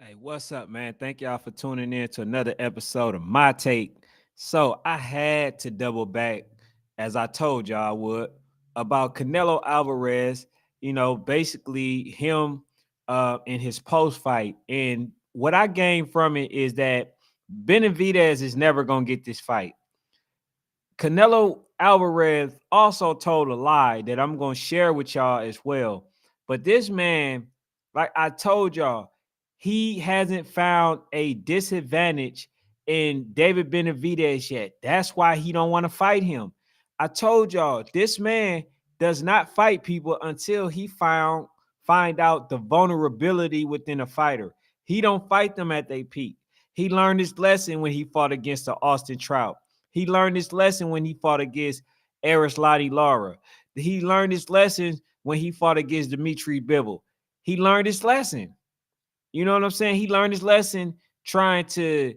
Hey, what's up, man? Thank y'all for tuning in to another episode of My Take. So I had to double back, as I told y'all I would, about Canelo Alvarez. Basically him in his post fight, and what I gained from it is that Benavidez is never gonna get this fight. Canelo Alvarez also told a lie that I'm going to share with y'all as well. But this man, like I told y'all, he hasn't found a disadvantage in David Benavidez yet. That's why he don't want to fight him. I told y'all this man does not fight people until he find out the vulnerability within a fighter. He don't fight them at their peak. He learned his lesson when he fought against the Austin Trout. He learned his lesson when he fought against Arisladi Lara. He learned his lesson when he fought against Dimitri Bivol. He learned his lesson. You know what I'm saying? He learned his lesson trying to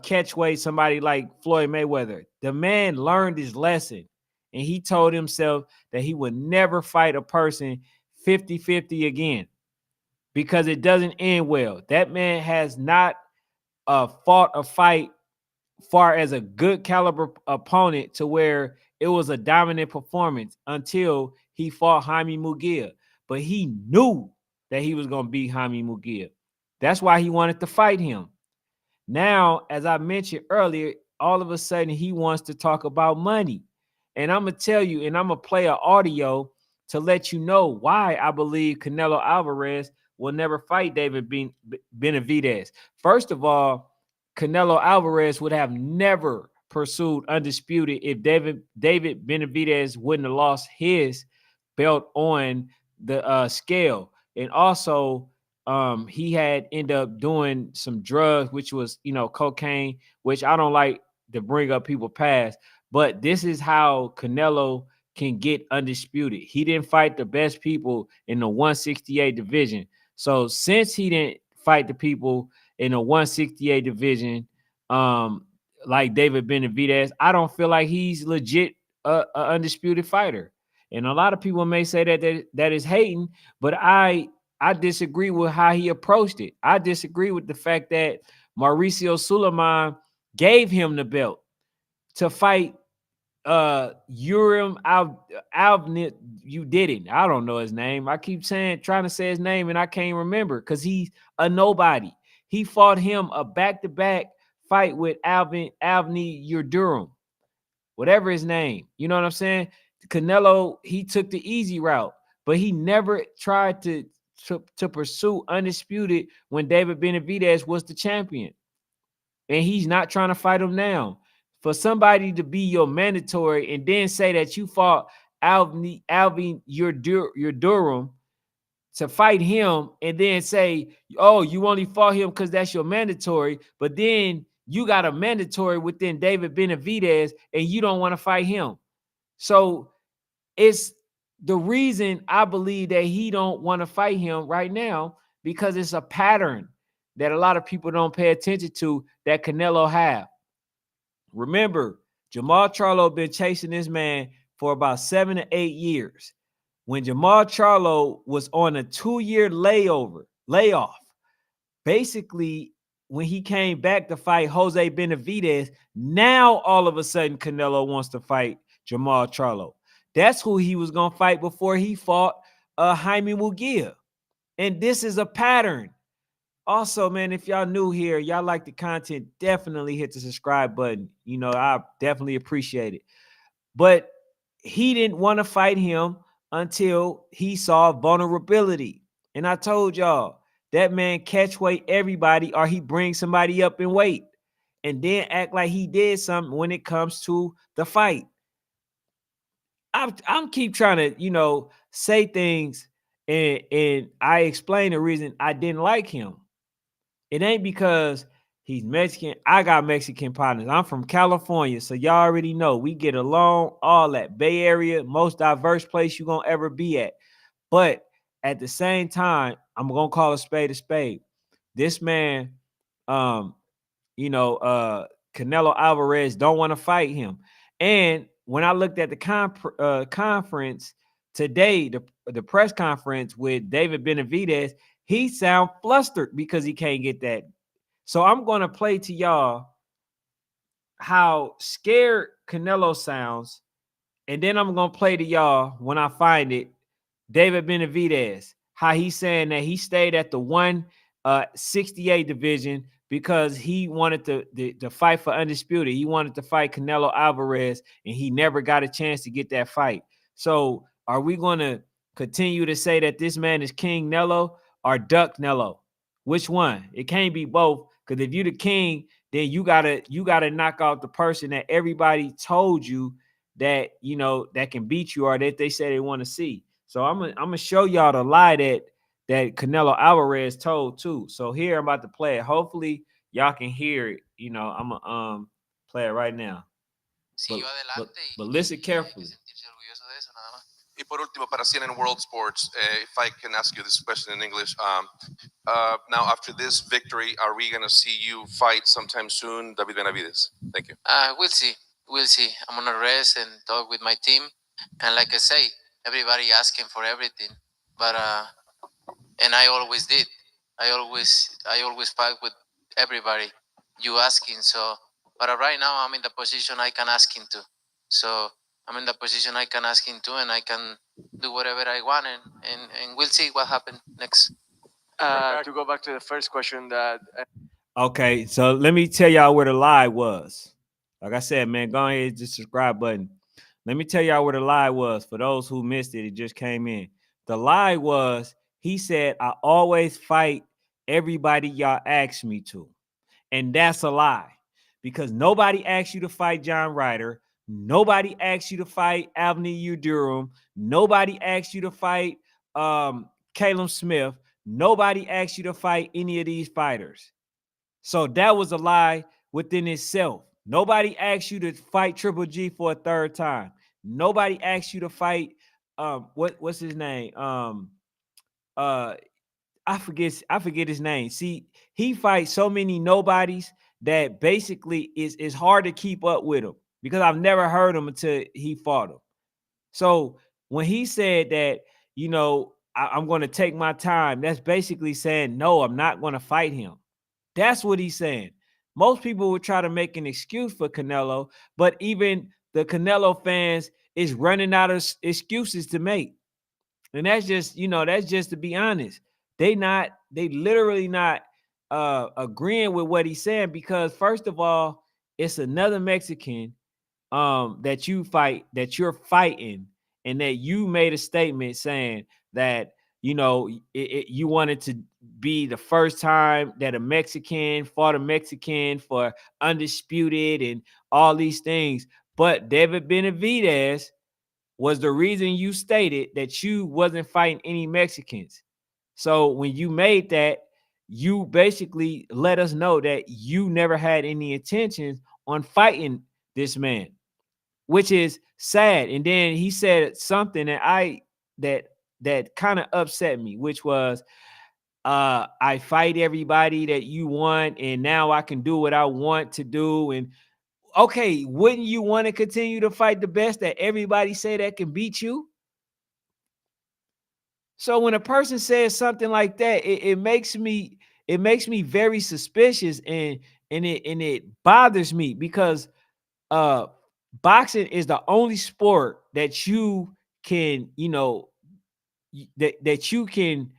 catch weight somebody like Floyd Mayweather. The man learned his lesson, and he told himself that he would never fight a person 50-50 again because it doesn't end well. That man has not fought a fight far as a good caliber opponent to where it was a dominant performance until he fought Jaime Munguia. But he knew that he was going to beat Jaime Munguia. That's why he wanted to fight him. Now, as I mentioned earlier, all of a sudden he wants to talk about money. And I'm going to tell you, and I'm going to play an audio to let you know why I believe Canelo Alvarez will never fight David Benavidez. First of all, Canelo Alvarez would have never pursued undisputed if David Benavidez wouldn't have lost his belt on the scale. And also, he had ended up doing some drugs, which was, cocaine, which I don't like to bring up people past. But this is how Canelo can get undisputed. He didn't fight the best people in the 168 division. So since he didn't fight the people in the 168 division, like David Benavidez, I don't feel like he's legit a undisputed fighter. And a lot of people may say that is hating, but I disagree with how he approached it. I disagree with the fact that Mauricio Suleiman gave him the belt to fight Urim Alvnit. You didn't. I don't know his name. I keep trying to say his name, and I can't remember because he's a nobody. He fought him a back-to-back fight with Avni Yildirim, whatever his name. You know what I'm saying? Canelo, he took the easy route, but he never tried to pursue undisputed when David Benavidez was the champion. And he's not trying to fight him now. For somebody to be your mandatory and then say that you fought Alvin Yildirim to fight him and then say, oh, you only fought him because that's your mandatory, but then you got a mandatory within David Benavidez and you don't want to fight him. So it's the reason I believe that he don't want to fight him right now because it's a pattern that a lot of people don't pay attention to that Canelo have. Remember, Jamal Charlo been chasing this man for about 7 to 8 years. When Jamal Charlo was on a 2-year layoff, basically when he came back to fight Jose Benavidez, now all of a sudden Canelo wants to fight Jamal Charlo. That's who he was going to fight before he fought Jaime Munguia. And this is a pattern. Also, man, if y'all new here, y'all like the content, definitely hit the subscribe button. I definitely appreciate it. But he didn't want to fight him until he saw vulnerability. And I told y'all, that man catch weight everybody or he brings somebody up in weight and then act like he did something when it comes to the fight. I'm keep trying to, say things and I explain the reason I didn't like him. It ain't because he's Mexican. I got Mexican partners. I'm from California, so y'all already know we get along, all that. Bay Area, most diverse place you're going to ever be at. But at the same time, I'm going to call a spade a spade. This man, Canelo Alvarez don't want to fight him. And when I looked at the conference today, the press conference with David Benavidez, he sound flustered because he can't get that. So I'm going to play to y'all how scared Canelo sounds, and then I'm going to play to y'all, when I find it, David Benavidez, how he's saying that he stayed at the 168 division because he wanted to fight for undisputed. He wanted to fight Canelo Alvarez, and he never got a chance to get that fight. So are we going to continue to say that this man is King Nello or Duck Nello? Which one? It can't be both, because if you the king, then you gotta knock out the person that everybody told you that that can beat you, or that they say they want to see. So I'm gonna show y'all the lie that Canelo Alvarez told too. So here I'm about to play it. Hopefully y'all can hear it. I'm gonna play it right now. But listen carefully. Y por último, para CNN World Sports, if I can ask you this question in English, now after this victory, are we going to see you fight sometime soon, David Benavidez? Thank you. We'll see. We'll see. I'm gonna rest and talk with my team, and like I say, everybody asking for everything, but and I always did. I always fight with everybody. You asking so, but right now I'm in the position I can ask him to. So I'm in the position I can ask him to, and I can do whatever I want, and we'll see what happens next. To go back to the first question that Okay, so let me tell y'all where the lie was. Like I said, man, go ahead and hit the subscribe button. Let me tell y'all where the lie was. For those who missed it, it just came in. The lie was, he said, I always fight everybody y'all ask me to. And that's a lie, because nobody asked you to fight John Ryder. Nobody asked you to fight Avni Udurum. Nobody asked you to fight Caleb Smith. Nobody asked you to fight any of these fighters. So that was a lie within itself. Nobody asked you to fight Triple G for a third time. Nobody asked you to fight what's his name? I forget his name. See, he fights so many nobodies that basically it's hard to keep up with him, because I've never heard him until he fought him. So when he said that, I'm going to take my time, that's basically saying, no, I'm not going to fight him. That's what he's saying. Most people would try to make an excuse for Canelo, but even the Canelo fans is running out of excuses to make. And that's just to be honest. They literally not agreeing with what he's saying, because first of all, it's another Mexican that you're fighting, and that you made a statement saying that you wanted to be the first time that a Mexican fought a Mexican for undisputed and all these things. But David Benavidez was the reason you stated that you wasn't fighting any Mexicans. So when you made that, you basically let us know that you never had any intentions on fighting this man, which is sad. And then he said something that kind of upset me, which was, I fight everybody that you want, and now I can do what I want to do. And okay, wouldn't you want to continue to fight the best that everybody say that can beat you? So when a person says something like that, it makes me very suspicious, and it bothers me, because boxing is the only sport that you can that you can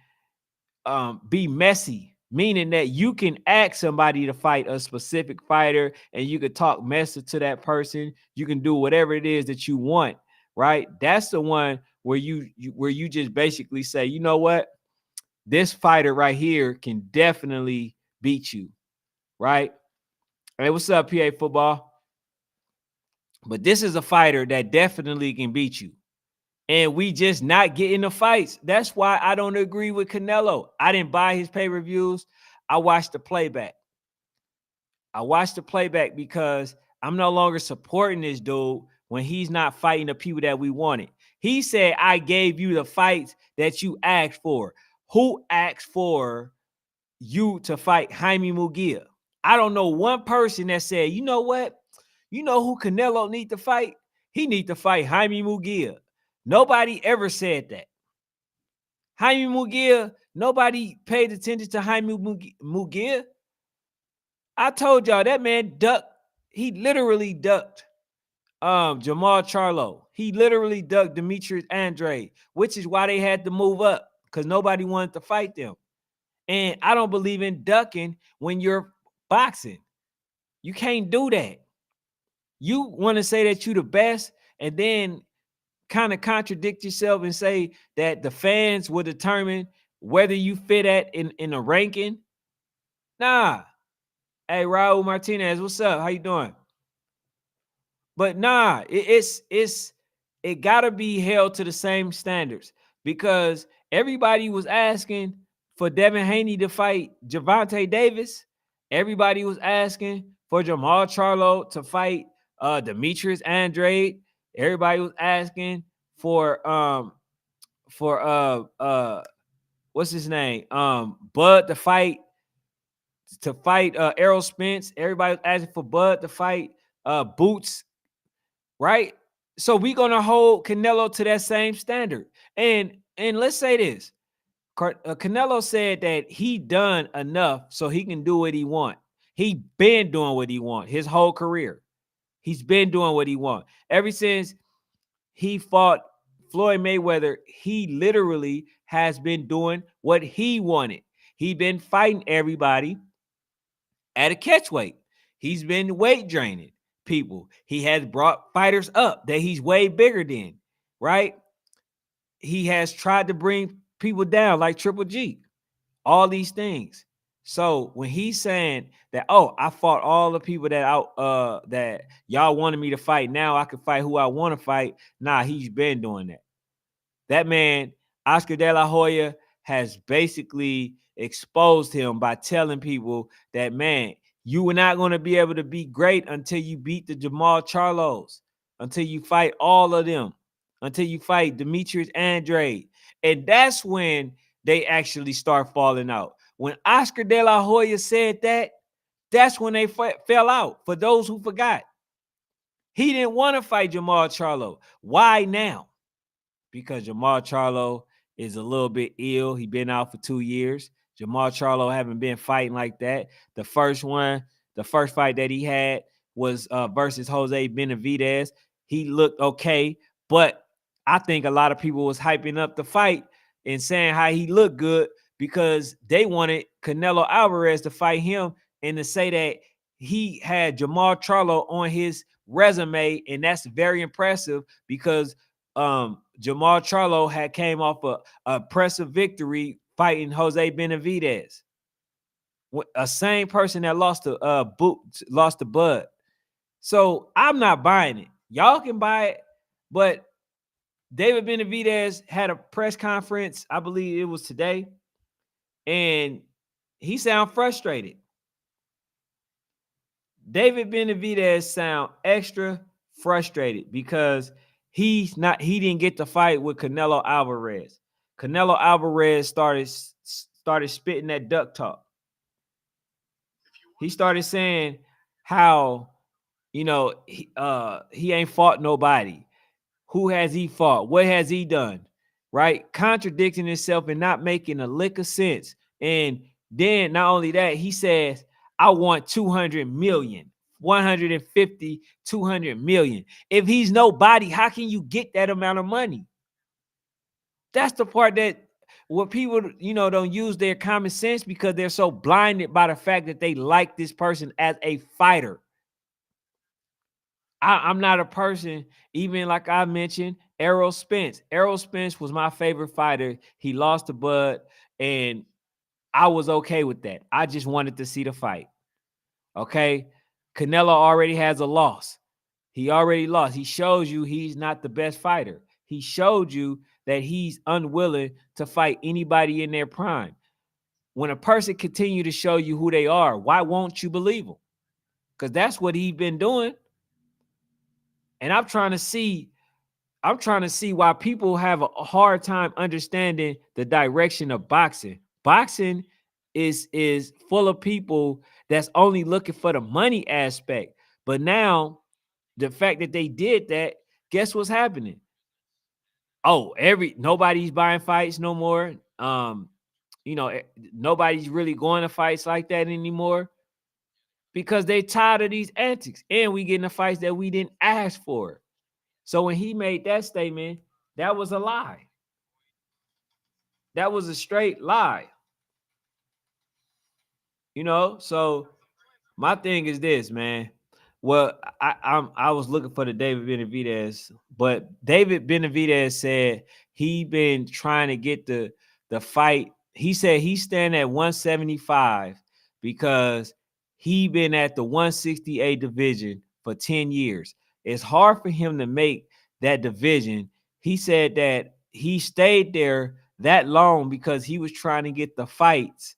be messy, meaning that you can ask somebody to fight a specific fighter, and you could talk message to that person. You can do whatever it is that you want, right? That's the one where you just basically say, you know what, this fighter right here can definitely beat you, right? Hey, what's up, PA Football? But this is a fighter that definitely can beat you. And we just not getting the fights. That's why I don't agree with Canelo. I didn't buy his pay-per-views. I watched the playback. Because I'm no longer supporting this dude when he's not fighting the people that we wanted. He said, I gave you the fights that you asked for. Who asked for you to fight Jaime Munguia? I don't know one person that said, you know what? You know who Canelo need to fight? He need to fight Jaime Munguia. Nobody ever said that. Jaime Mugia, nobody paid attention to Jaime Mugia. I told y'all that man ducked. He literally ducked Jamal Charlo. He literally ducked Demetrius Andrade, which is why they had to move up because nobody wanted to fight them. And I don't believe in ducking when you're boxing. You can't do that. You want to say that you're the best and then kind of contradict yourself and say that the fans will determine whether you fit at in a ranking. Nah. Hey, Raul Martinez, what's up? How you doing? But nah, it gotta be held to the same standards because everybody was asking for Devin Haney to fight Gervonta Davis. Everybody was asking for Jamal Charlo to fight Demetrius Andrade. Everybody was asking for what's his name? Bud to fight Errol Spence. Everybody was asking for Bud to fight Boots, right? So we're gonna hold Canelo to that same standard. And let's say this. Canelo said that he done enough so he can do what he want. He been doing what he want his whole career. He's been doing what he want. Ever since he fought Floyd Mayweather, he literally has been doing what he wanted. He been fighting everybody at a catch weight. He's been weight draining people. He has brought fighters up that he's way bigger than, right? He has tried to bring people down like Triple G, all these things. So when he's saying that, oh, I fought all the people that y'all wanted me to fight, now I can fight who I want to fight. Nah, he's been doing that. That man, Oscar De La Hoya, has basically exposed him by telling people that, man, you were not going to be able to be great until you beat the Jamal Charlos, until you fight all of them, until you fight Demetrius Andrade. And that's when they actually start falling out. When Oscar De La Hoya said that, that's when they fell out, for those who forgot. He didn't want to fight Jamal Charlo. Why now? Because Jamal Charlo is a little bit ill. He's been out for 2 years. Jamal Charlo haven't been fighting like that. The first fight that he had was versus Jose Benavidez. He looked okay, but I think a lot of people was hyping up the fight and saying how he looked good because they wanted Canelo Alvarez to fight him and to say that he had Jamal Charlo on his resume, and that's very impressive because Jamal Charlo had came off a impressive victory fighting Jose Benavidez, a same person that lost to Bud. So I'm not buying it. Y'all can buy it, but David Benavidez had a press conference, I believe it was today, and he sound frustrated. David Benavidez sound extra frustrated because he didn't get to fight with Canelo Alvarez. Canelo Alvarez started spitting that duck talk. He started saying how, he ain't fought nobody. Who has he fought? What has he done? Right? Contradicting himself and not making a lick of sense. And then not only that, he says, I want 200 million, 150, 200 million. If he's nobody, how can you get that amount of money? That's the part that what people, don't use their common sense because they're so blinded by the fact that they like this person as a fighter. I'm not a person, even like I mentioned, Errol Spence. Errol Spence was my favorite fighter. He lost to Bud, and I was okay with that. I just wanted to see the fight. Okay? Canelo already has a loss. He already lost. He shows you he's not the best fighter. He showed you that he's unwilling to fight anybody in their prime. When a person continue to show you who they are, why won't you believe them? Because that's what he's been doing. And I'm trying to see why people have a hard time understanding the direction of boxing. Boxing is full of people that's only looking for the money aspect. But now, the fact that they did that, guess what's happening? Oh, nobody's buying fights no more. Um, nobody's really going to fights like that anymore because they tired of these antics, and we getting the fights that we didn't ask for. So when he made that statement, that was a lie. That was a straight lie. So my thing is this, man. Well, I was looking for the David Benavidez, but David Benavidez said he been trying to get the fight. He said he's standing at 175 because he been at the 168 division for 10 years. It's hard for him to make that division. He said that he stayed there that long because he was trying to get the fights.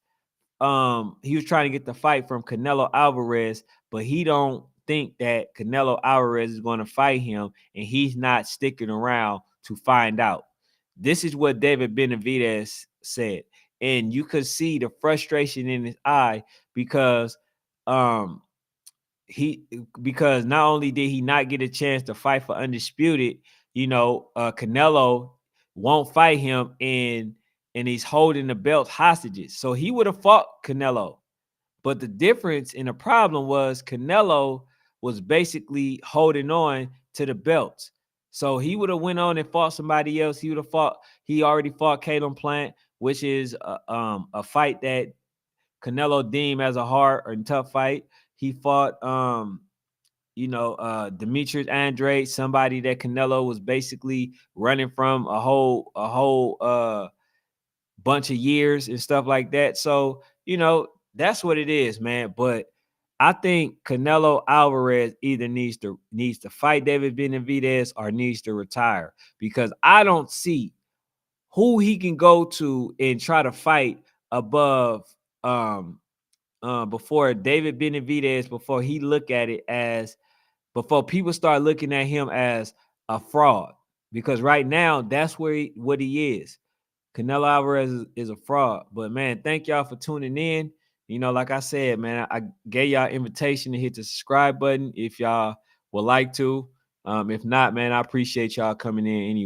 He was trying to get the fight from Canelo Alvarez, but he don't think that Canelo Alvarez is going to fight him, and he's not sticking around to find out. This is what David Benavidez said, and you could see the frustration in his eye because um he because not only did he not get a chance to fight for undisputed, Canelo won't fight him, and he's holding the belt hostages. So he would have fought Canelo. But the difference and the problem was Canelo was basically holding on to the belts. So he would have went on and fought somebody else. He already fought Caleb Plant, which is a fight that Canelo deemed as a hard and tough fight. He fought Demetrius Andrade, somebody that Canelo was basically running from a whole bunch of years and stuff like that. So, that's what it is, man. But I think Canelo Alvarez either needs to fight David Benavidez or needs to retire, because I don't see who he can go to and try to fight above before David Benavidez, before people start looking at him as a fraud. Because right now, that's what he is. Canelo Alvarez is a fraud. But man, thank y'all for tuning in. Like I said, man, I gave y'all invitation to hit the subscribe button if y'all would like to. If not, man, I appreciate y'all coming in anyway.